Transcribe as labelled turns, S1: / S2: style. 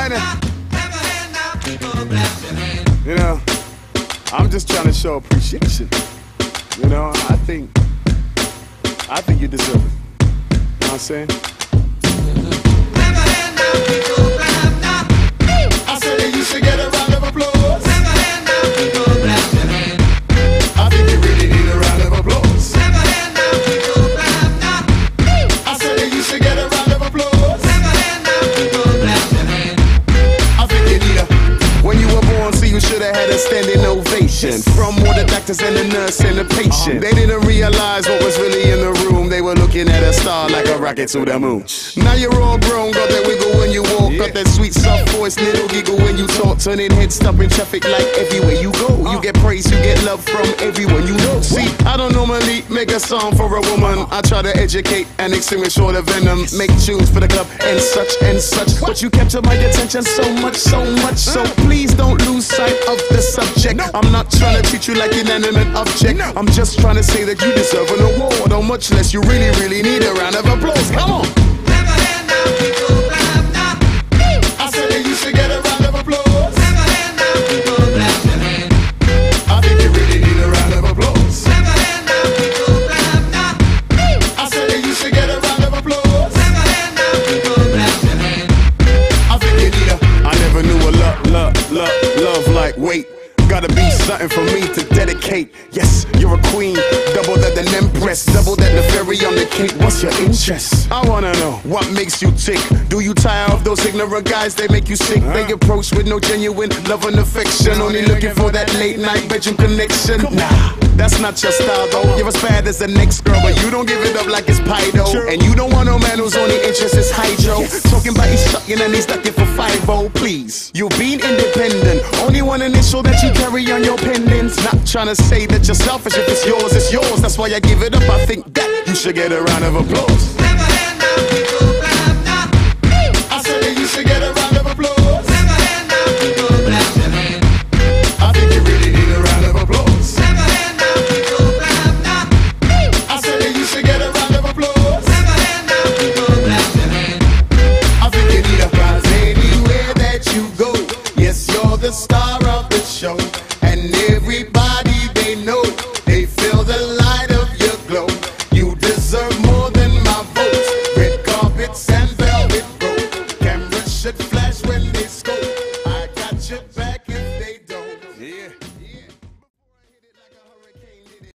S1: You know, I'm just trying to show appreciation. You know, I think you deserve it. You know what I'm saying?
S2: I said that you should get a round of applause. I think you really need a round of applause. I said that you should get a round of applause. I think you need a.
S1: When you were born, see, you should have had a standing ovation from all the doctors and the nurse and the patient. They didn't realize what was really in the room. They were looking at a star like a rocket to the moon. Now you're all grown, got that wiggle when you walk, got that sweet soft voice, little giggle when you talk, turning heads, stopping traffic like everywhere you go. You get praise, you get love from everyone you know. See, I don't normally make a song for a woman. I try to educate and extinguish all the venom, make tunes for the club and such and such. But you capture my attention so much, so much. So please don't lose sight of the subject. I'm not trying to treat you like an inanimate object. I'm just trying to say that you deserve an award, or much less you really, really need a round of applause. Come on.
S2: I said that you should get a round of applause. I think you really need a round of applause. I said that you should get a round of applause. I think you need a.
S1: I never knew a love like wait. Gotta be something for me to dedicate. Yes, you're a queen, double that an empress, double that the fairy on the cake. What's your interest? I wanna know what makes you tick. Do you tire of those ignorant guys? They make you sick. They approach with no genuine love and affection, only looking for that late night bedroom connection. Nah, that's not your style though. You're as bad as the next girl, but you don't give it up like it's Pido. And you don't want no man whose only interest is hydro. Talking about he's sucking and he's ducking for 5-0. Please, you being independent, only one initial that you carry on your pendants. Not trying to say that you're selfish. If it's yours, it's yours. That's why I give it up. I think that you should get a round of applause.